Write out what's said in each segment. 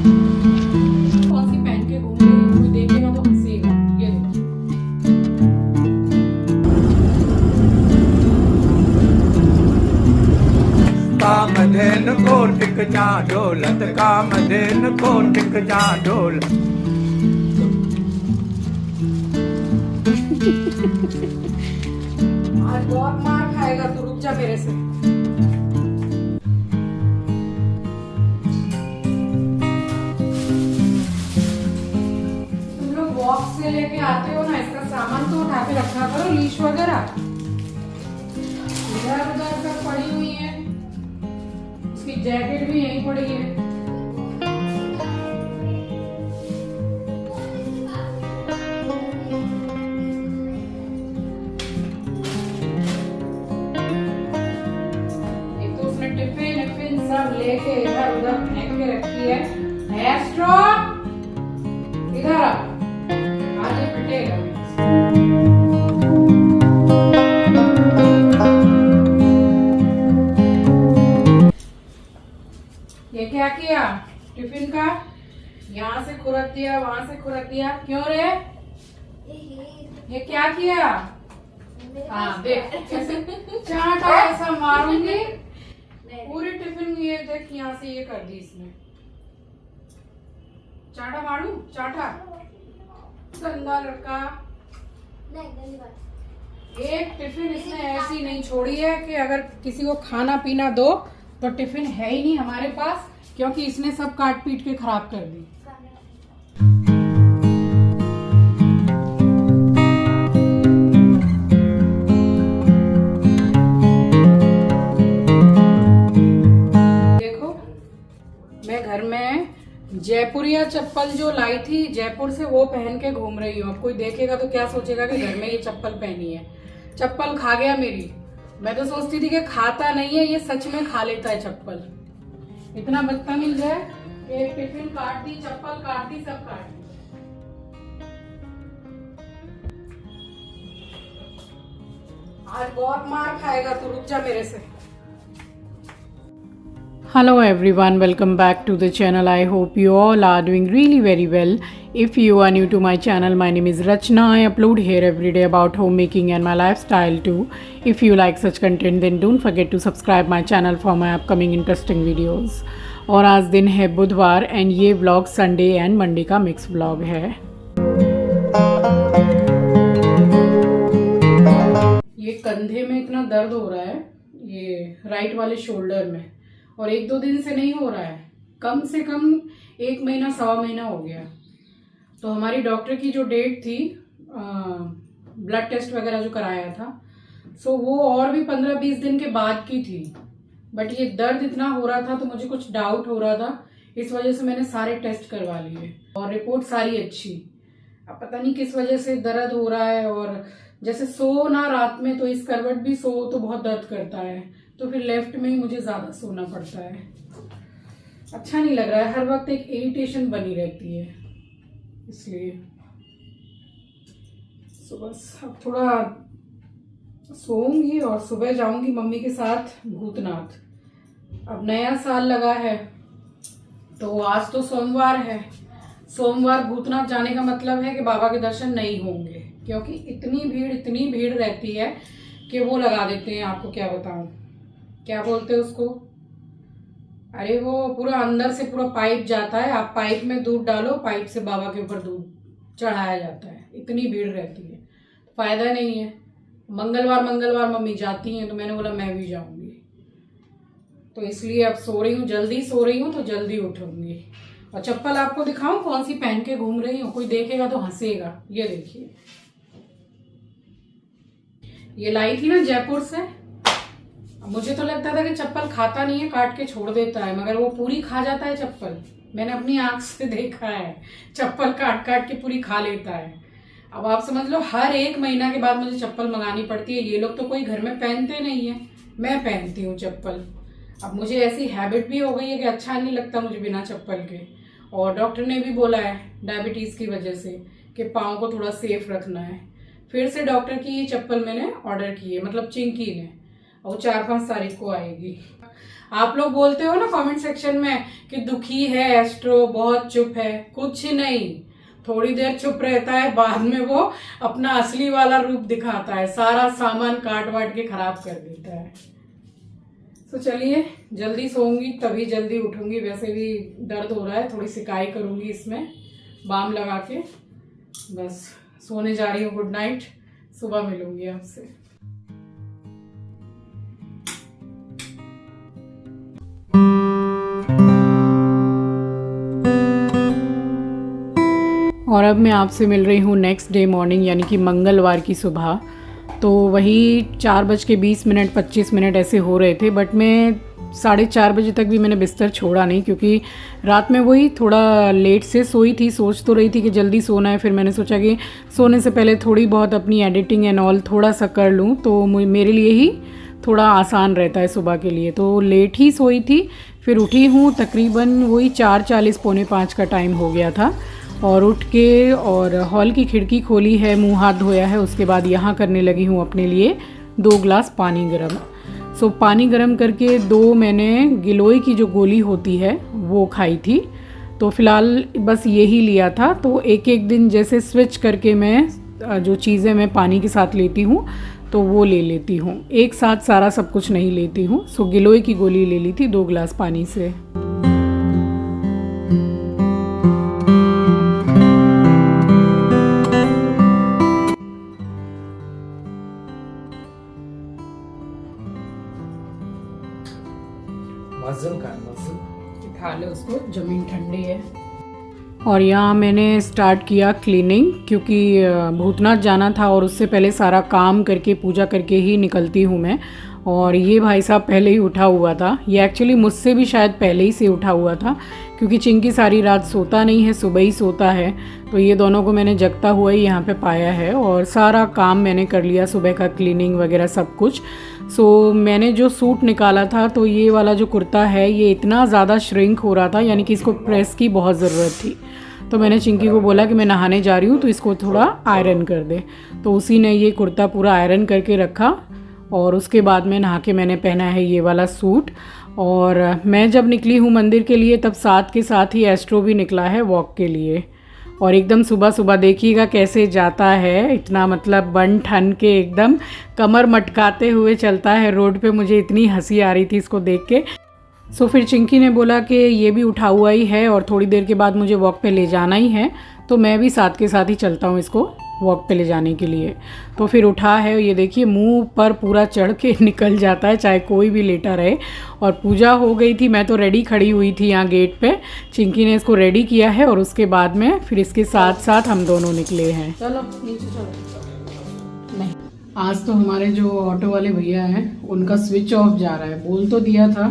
कौन सी पहन के घूम रही है, कोई देखेगा तो हंसेगा। ये देखिए, कामधेनु को टिक जा डोलत, कामधेनु को टिक जा डोलत। आज बहुत मार खाएगा, तो रुक जा मेरे से। तुम लोग वॉक से लेके आते हो ना, इसका सामान तो उठा के रखा करो, लीश वगैरह इधर उधर सब पड़ी हुई है। उसकी जैकेट भी यहीं पड़ी है। एक तो उसने टिफिन सब लेके इधर उधर फेंक के रखी है। एस्ट्रो इधर आ, आज ये पिटेगा। ये क्या किया? टिफिन का यहाँ से खुरक दिया, वहां से खुरक दिया, क्यों रे? ये क्या किया? हाँ देख, ऐसे चाटा ऐसा मारूंगी पूरी टिफिन। ये देख, यहाँ से ये कर दी इसने। चाटा मारू, चाटा। गंदा लड़का। एक टिफिन इसने ऐसी नहीं छोड़ी है कि अगर किसी को खाना पीना दो तो टिफिन है ही नहीं हमारे पास, क्योंकि इसने सब काट पीट के खराब कर दी। देखो, मैं घर में जयपुरिया चप्पल जो लाई थी जयपुर से, वो पहन के घूम रही हूँ। अब कोई देखेगा तो क्या सोचेगा कि घर में ये चप्पल पहनी है। चप्पल खा गया मेरी। मैं तो सोचती थी कि खाता नहीं है, ये सच में खा लेता है चप्पल। इतना बदतमीज है। एक टिफिन काट दी, चप्पल काट दी, सब काट दी। आज बहुत मार खाएगा, तो रुक जा मेरे से। Hello everyone, welcome back to the channel. I hope you all are doing really very well. If you are new to my channel, my name is Rachna. I upload here every day about homemaking and my lifestyle too. If you like such content, then don't forget to subscribe my channel for my upcoming interesting videos. और आज दिन है बुधवार and ये vlog Sunday and Monday का mix vlog है। ये कंधे में इतना दर्द हो रहा है, ये राइट वाले शोल्डर में, और एक दो दिन से नहीं हो रहा है, कम से कम 1 महीना सवा महीना हो गया। तो हमारी डॉक्टर की जो डेट थी, ब्लड टेस्ट वगैरह जो कराया था, सो वो और भी 15-20 दिन के बाद की थी। बट ये दर्द इतना हो रहा था तो मुझे कुछ डाउट हो रहा था, इस वजह से मैंने सारे टेस्ट करवा लिए और रिपोर्ट सारी अच्छी। अब पता नहीं किस वजह से दर्द हो रहा है, और जैसे सो ना रात में तो इस करवट भी सो तो बहुत दर्द करता है, तो फिर लेफ्ट में ही मुझे ज्यादा सोना पड़ता है। अच्छा नहीं लग रहा है, हर वक्त एक इरिटेशन बनी रहती है, इसलिए बस अब थोड़ा सोऊंगी और सुबह जाऊंगी मम्मी के साथ भूतनाथ। अब नया साल लगा है, तो आज तो सोमवार है। सोमवार भूतनाथ जाने का मतलब है कि बाबा के दर्शन नहीं होंगे, क्योंकि इतनी भीड़ रहती है कि वो लगा देते हैं, आपको क्या बताऊं, क्या बोलते हैं उसको, अरे वो पूरा अंदर से पूरा पाइप जाता है, आप पाइप में दूध डालो, पाइप से बाबा के ऊपर दूध चढ़ाया जाता है। इतनी भीड़ रहती है, फायदा नहीं है। मंगलवार मम्मी जाती हैं, तो मैंने बोला मैं भी जाऊंगी, तो इसलिए अब सो रही हूँ, जल्दी सो रही हूँ तो जल्दी उठूंगी। और चप्पल आपको दिखाऊं कौन सी पहन के घूम रही हूँ, कोई देखेगा तो हंसेगा। ये देखिए, ये लाई थी ना जयपुर से। मुझे तो लगता था कि चप्पल खाता नहीं है, काट के छोड़ देता है, मगर वो पूरी खा जाता है चप्पल। मैंने अपनी आंख से देखा है, चप्पल काट काट के पूरी खा लेता है। अब आप समझ लो, हर 1 महीना के बाद मुझे चप्पल मंगानी पड़ती है। ये लोग तो कोई घर में पहनते नहीं है, मैं पहनती हूँ चप्पल। अब मुझे ऐसी हैबिट भी हो गई है कि अच्छा नहीं लगता मुझे बिना चप्पल के। और डॉक्टर ने भी बोला है डायबिटीज की वजह से कि पाँव को थोड़ा सेफ रखना है। फिर से डॉक्टर की ये चप्पल मैंने ऑर्डर की है, मतलब चिंकी ने, और 4-5 तारीख को आएगी। आप लोग बोलते हो ना कमेंट सेक्शन में कि दुखी है एस्ट्रो, बहुत चुप है। कुछ नहीं, थोड़ी देर चुप रहता है, बाद में वो अपना असली वाला रूप दिखाता है, सारा सामान काट वाट के खराब कर देता है। तो चलिए जल्दी सोऊंगी तभी जल्दी उठूंगी। वैसे भी दर्द हो रहा है, थोड़ी सिकाई करूंगी इसमें बाम लगा के। बस सोने जा रही हूँ। गुड नाइट, सुबह मिलूंगी आपसे। और अब मैं आपसे मिल रही हूँ नेक्स्ट डे मॉर्निंग, यानी कि मंगलवार की सुबह। तो वही 4:20 25 मिनट ऐसे हो रहे थे, बट मैं 4:30 बजे तक भी मैंने बिस्तर छोड़ा नहीं, क्योंकि रात में वही थोड़ा लेट से सोई थी। सोच तो रही थी कि जल्दी सोना है, फिर मैंने सोचा कि सोने से पहले थोड़ी बहुत अपनी एडिटिंग एंड ऑल थोड़ा सा कर लूँ, तो मेरे लिए ही थोड़ा आसान रहता है सुबह के लिए। तो लेट ही सोई थी, फिर उठी हूँ तकरीबन वही 4:40 पौने 5 का टाइम हो गया था। और उठ के और हॉल की खिड़की खोली है, मुंह हाथ धोया है, उसके बाद यहाँ करने लगी हूँ अपने लिए 2 गिलास पानी गरम। सो पानी गरम करके 2 मैंने गिलोय की जो गोली होती है वो खाई थी। तो फ़िलहाल बस यही लिया था। तो एक एक दिन जैसे स्विच करके मैं जो चीज़ें मैं पानी के साथ लेती हूँ तो वो ले लेती हूँ, एक साथ सारा सब कुछ नहीं लेती हूँ। सो गिलोय की गोली ले ली थी 2 गिलास पानी से। खा ले उसको, ज़मीन ठंडी है। और यहाँ मैंने स्टार्ट किया क्लीनिंग, क्योंकि भूतनाथ जाना था और उससे पहले सारा काम करके पूजा करके ही निकलती हूँ मैं। और ये भाई साहब पहले ही उठा हुआ था, ये एक्चुअली मुझसे भी शायद पहले ही से उठा हुआ था, क्योंकि चिंकी सारी रात सोता नहीं है, सुबह ही सोता है। तो ये दोनों को मैंने जगता हुआ ही यहाँ पे पाया है और सारा काम मैंने कर लिया, सुबह का क्लीनिंग वगैरह सब कुछ। सो मैंने जो सूट निकाला था, तो ये वाला जो कुर्ता है ये इतना ज़्यादा श्रिंक हो रहा था, यानी कि इसको प्रेस की बहुत ज़रूरत थी। तो मैंने चिंकी को बोला कि मैं नहाने जा रही हूँ तो इसको थोड़ा आयरन कर दे। तो उसी ने ये कुर्ता पूरा आयरन करके रखा और उसके बाद में नहा के मैंने पहना है ये वाला सूट। और मैं जब निकली हूँ मंदिर के लिए तब साथ के साथ ही एस्ट्रो भी निकला है वॉक के लिए। और एकदम सुबह सुबह देखिएगा कैसे जाता है, इतना मतलब बन ठन के एकदम कमर मटकाते हुए चलता है रोड पे। मुझे इतनी हंसी आ रही थी इसको देख के। सो फिर चिंकी ने बोला कि ये भी उठा हुआ ही है और थोड़ी देर के बाद मुझे वॉक पे ले जाना ही है, तो मैं भी साथ के साथ ही चलता हूँ इसको वॉक पे ले जाने के लिए। तो फिर उठा है, ये देखिए मुंह पर पूरा चढ़ के निकल जाता है, चाहे कोई भी लेटा रहे। और पूजा हो गई थी, मैं तो रेडी खड़ी हुई थी यहाँ गेट पे, चिंकी ने इसको रेडी किया है और उसके बाद में फिर इसके साथ साथ हम दोनों निकले हैं। चलो नीचे चलो। नहीं, आज तो हमारे जो ऑटो वाले भैया हैं उनका स्विच ऑफ जा रहा है। बोल तो दिया था,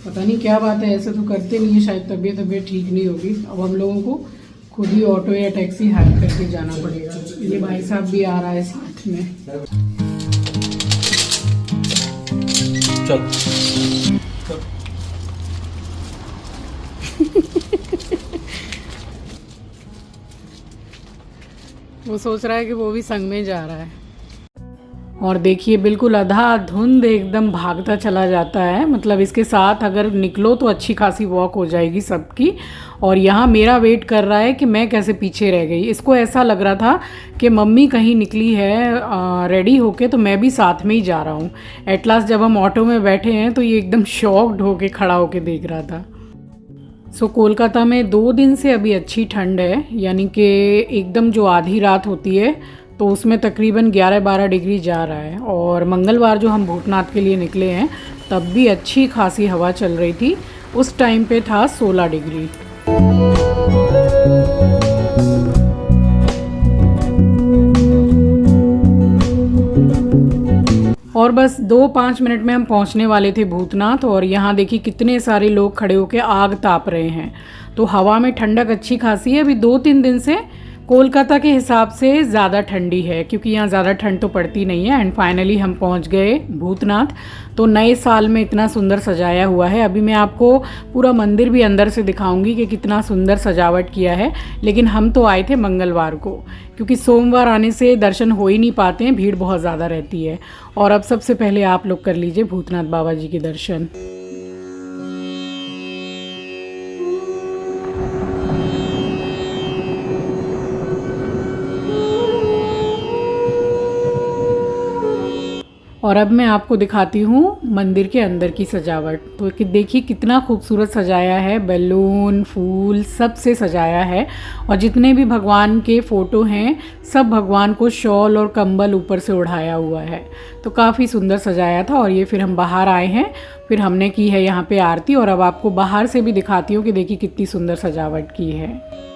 पता नहीं क्या बात है, ऐसे तो करते नहीं है, शायद तबीयत ठीक नहीं होगी। अब हम लोगों को खुद ही ऑटो या टैक्सी हायर करके जाना पड़ेगा। ये भाई साहब भी आ रहा है साथ में। चल वो सोच रहा है कि वो भी संग में जा रहा है। और देखिए बिल्कुल अंधाधुंध एकदम भागता चला जाता है, मतलब इसके साथ अगर निकलो तो अच्छी खासी वॉक हो जाएगी सबकी। और यहाँ मेरा वेट कर रहा है कि मैं कैसे पीछे रह गई। इसको ऐसा लग रहा था कि मम्मी कहीं निकली है रेडी होके, तो मैं भी साथ में ही जा रहा हूँ। एट लास्ट जब हम ऑटो में बैठे हैं तो ये एकदम शॉक्ड होके खड़ा होके देख रहा था। सो कोलकाता में 2 दिन से अभी अच्छी ठंड है, यानी कि एकदम जो आधी रात होती है तो उसमें तकरीबन 11-12 डिग्री जा रहा है। और मंगलवार जो हम भूतनाथ के लिए निकले हैं तब भी अच्छी खासी हवा चल रही थी, उस टाइम पे था 16 डिग्री। और बस 2-5 मिनट में हम पहुंचने वाले थे भूतनाथ। और यहाँ देखिए कितने सारे लोग खड़े होकर आग ताप रहे हैं। तो हवा में ठंडक अच्छी खासी है। अभी 2-3 दिन से कोलकाता के हिसाब से ज़्यादा ठंडी है, क्योंकि यहाँ ज़्यादा ठंड तो पड़ती नहीं है। एंड फाइनली हम पहुँच गए भूतनाथ। तो नए साल में इतना सुंदर सजाया हुआ है। अभी मैं आपको पूरा मंदिर भी अंदर से दिखाऊंगी कि कितना सुंदर सजावट किया है। लेकिन हम तो आए थे मंगलवार को, क्योंकि सोमवार आने से दर्शन हो ही नहीं पाते हैं, भीड़ बहुत ज़्यादा रहती है। और अब सबसे पहले आप लोग कर लीजिए भूतनाथ बाबा जी के दर्शन। और अब मैं आपको दिखाती हूँ मंदिर के अंदर की सजावट। तो देखिए कितना खूबसूरत सजाया है, बैलून फूल सब से सजाया है। और जितने भी भगवान के फ़ोटो हैं सब भगवान को शॉल और कंबल ऊपर से ओढ़ाया हुआ है। तो काफ़ी सुंदर सजाया था। और ये फिर हम बाहर आए हैं, फिर हमने की है यहाँ पे आरती। और अब आपको बाहर से भी दिखाती हूँ कि देखिए कितनी सुंदर सजावट की है।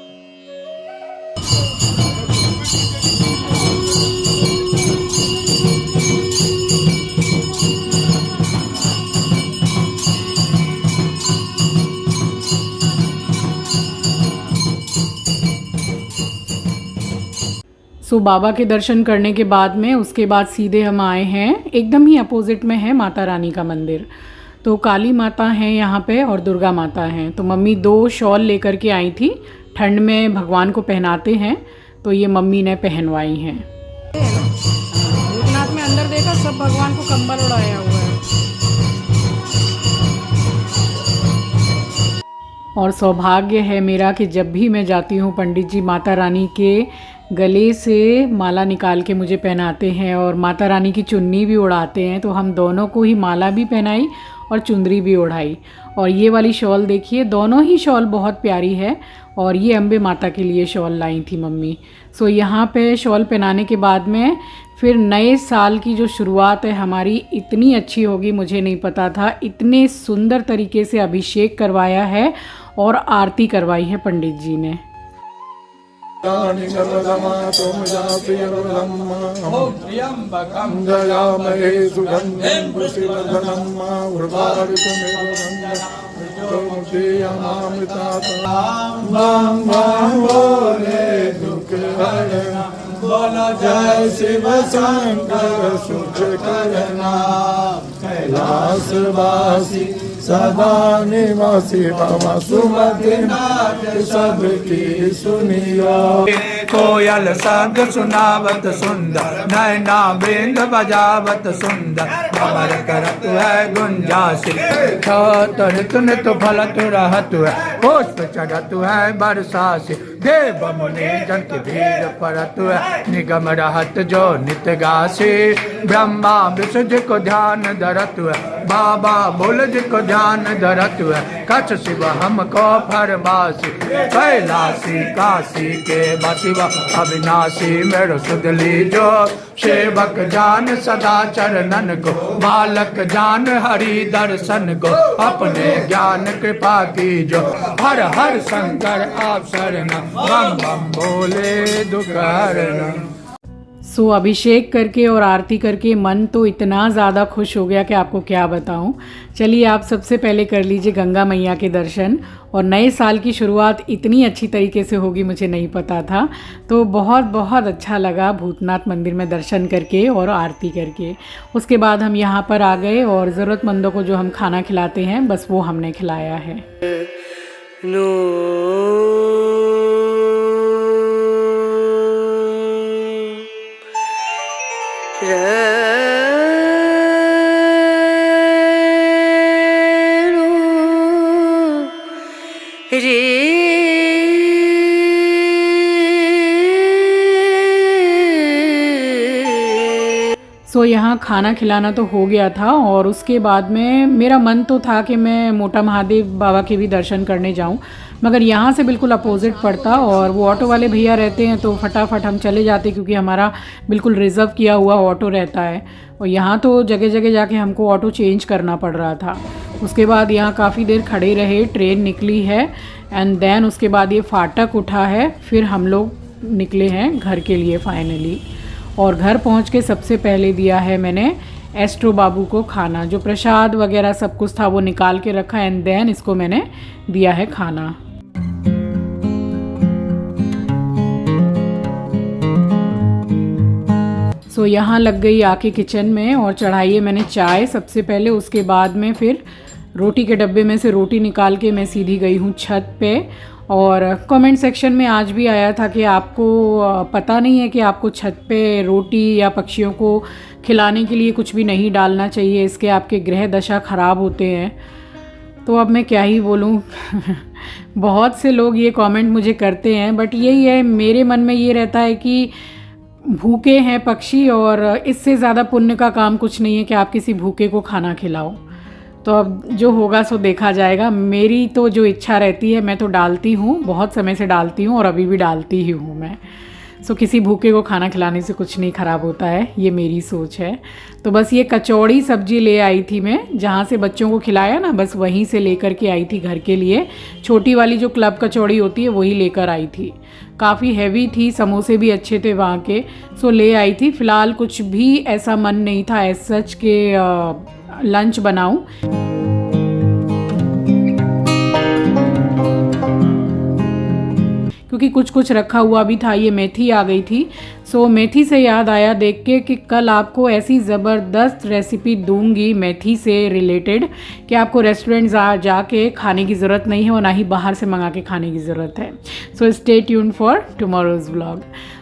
सो बाबा के दर्शन करने के बाद में उसके बाद सीधे हम आए हैं, एकदम ही अपोजिट में है माता रानी का मंदिर। तो काली माता हैं यहाँ पे और दुर्गा माता हैं। तो मम्मी 2 शॉल लेकर के आई थी, ठंड में भगवान को पहनाते हैं, तो ये मम्मी ने पहनवाई हैं। भूतनाथ में अंदर देखा सब भगवान को कंबल उड़ाया हुआ है। और सौभाग्य है मेरा कि जब भी मैं जाती हूँ पंडित जी माता रानी के गले से माला निकाल के मुझे पहनाते हैं और माता रानी की चुन्नी भी उड़ाते हैं। तो हम दोनों को ही माला भी पहनाई और चुंदरी भी ओढ़ाई। और ये वाली शॉल देखिए, दोनों ही शॉल बहुत प्यारी है। और ये अम्बे माता के लिए शॉल लाई थी मम्मी। सो यहाँ पे शॉल पहनाने के बाद में फिर नए साल की जो शुरुआत है हमारी इतनी अच्छी होगी मुझे नहीं पता था। इतने सुंदर तरीके से अभिषेक करवाया है और आरती करवाई है पंडित जी ने। बोलो जय शिव शंकर सुख करना, कैलाशवासी सदा निवासी बाबा सुमति नाथ सबकी सुनियो। कोयल शब्द सुनावत सुंदर, नैना वृंद बजावत सुंदर, कमर करत है गुंजासी, ऋतु नित फलत रहत है, पुष्प चढ़त है बरसासी, देव मुनि जन की भीड़ पड़त है, निगम रहत जो नित गासी, ब्रह्मा विष्णु जी को ध्यान धरत है, बाबा बोल जी को ध्यान धरत है, कछ शिव हमको फरमासी, कैलासी काशी के बसिवा अविनाशी मेरो सुध लीजो, सेवक जान सदा चरणन को, बालक जान हरि दर्शन को, अपने ज्ञान कृपा कीजो, हर हर शंकर आप शरण, बम बम बोले दुख हरना। सो अभिषेक करके और आरती करके मन तो इतना ज़्यादा खुश हो गया कि आपको क्या बताऊं। चलिए आप सबसे पहले कर लीजिए गंगा मैया के दर्शन। और नए साल की शुरुआत इतनी अच्छी तरीके से होगी मुझे नहीं पता था। तो बहुत बहुत अच्छा लगा भूतनाथ मंदिर में दर्शन करके और आरती करके। उसके बाद हम यहाँ पर आ गए और ज़रूरतमंदों को जो हम खाना खिलाते हैं बस वो हमने खिलाया है। सो यहाँ खाना खिलाना तो हो गया था और उसके बाद में मेरा मन तो था कि मैं मोटा महादेव बाबा के भी दर्शन करने जाऊँ, मगर यहाँ से बिल्कुल अपोजिट पड़ता और वो ऑटो वाले भैया रहते हैं तो फटाफट हम चले जाते क्योंकि हमारा बिल्कुल रिज़र्व किया हुआ ऑटो रहता है। और यहाँ तो जगह जगह जाके हमको ऑटो चेंज करना पड़ रहा था। उसके बाद यहाँ काफ़ी देर खड़े रहे, ट्रेन निकली है एंड देन उसके बाद ये फाटक उठा है, फिर हम लोग निकले हैं घर के लिए फाइनली। और घर पहुँच के सबसे पहले दिया है मैंने एस्ट्रो बाबू को खाना, जो प्रसाद वगैरह सब कुछ था वो निकाल के रखा एंड देन इसको मैंने दिया है खाना। सो यहाँ लग गई आके किचन में और चढ़ाई है मैंने चाय सबसे पहले। उसके बाद में फिर रोटी के डब्बे में से रोटी निकाल के मैं सीधी गई हूँ छत पे। और कमेंट सेक्शन में आज भी आया था कि आपको पता नहीं है कि आपको छत पे रोटी या पक्षियों को खिलाने के लिए कुछ भी नहीं डालना चाहिए, इसके आपके ग्रह दशा ख़राब होते हैं। तो अब मैं क्या ही बोलूँ बहुत से लोग ये कमेंट मुझे करते हैं, बट यही है मेरे मन में ये रहता है कि भूखे हैं पक्षी, और इससे ज़्यादा पुण्य का काम कुछ नहीं है कि आप किसी भूखे को खाना खिलाओ। तो अब जो होगा सो देखा जाएगा। मेरी तो जो इच्छा रहती है मैं तो डालती हूँ, बहुत समय से डालती हूँ और अभी भी डालती ही हूँ मैं। सो किसी भूखे को खाना खिलाने से कुछ नहीं ख़राब होता है, ये मेरी सोच है। तो बस ये कचौड़ी सब्जी ले आई थी मैं, जहाँ से बच्चों को खिलाया ना, बस वहीं से लेकर के आई थी घर के लिए। छोटी वाली जो क्लब कचौड़ी होती है वही लेकर आई थी। काफ़ी हैवी थी, समोसे भी अच्छे थे वहाँ के, सो ले आई थी। फ़िलहाल कुछ भी ऐसा मन नहीं था एज सच के लंच बनाऊं। क्योंकि कुछ कुछ रखा हुआ भी था। ये मेथी आ गई थी, सो मेथी से याद आया देख के कि कल आपको ऐसी ज़बरदस्त रेसिपी दूंगी मेथी से रिलेटेड कि आपको रेस्टोरेंट जाके खाने की ज़रूरत नहीं है और ना ही बाहर से मंगा के खाने की ज़रूरत है। So stay tune for tomorrow's vlog.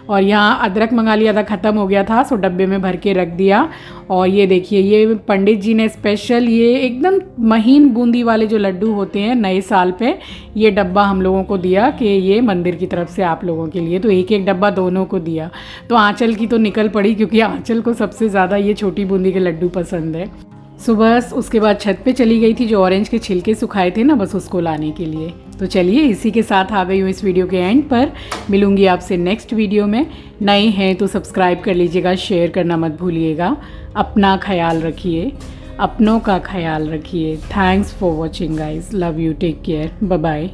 और यहाँ अदरक मंगा लिया था, ख़त्म हो गया था, सो डब्बे में भर के रख दिया। और ये देखिए, ये पंडित जी ने स्पेशल ये एकदम महीन बूंदी वाले जो लड्डू होते हैं नए साल पे, ये डब्बा हम लोगों को दिया कि ये मंदिर की तरफ से आप लोगों के लिए। तो एक एक डब्बा दोनों को दिया। तो आंचल की तो निकल पड़ी, क्योंकि आंचल को सबसे ज़्यादा ये छोटी बूंदी के लड्डू पसंद है। सुबह उसके बाद छत पे चली गई थी, जो ऑरेंज के छिलके सुखाए थे ना, बस उसको लाने के लिए। तो चलिए, इसी के साथ आ गई हूँ इस वीडियो के एंड पर। मिलूंगी आपसे नेक्स्ट वीडियो में। नए हैं तो सब्सक्राइब कर लीजिएगा, शेयर करना मत भूलिएगा। अपना ख्याल रखिए, अपनों का ख्याल रखिए। Thanks for watching guys, love you, take care, bye bye.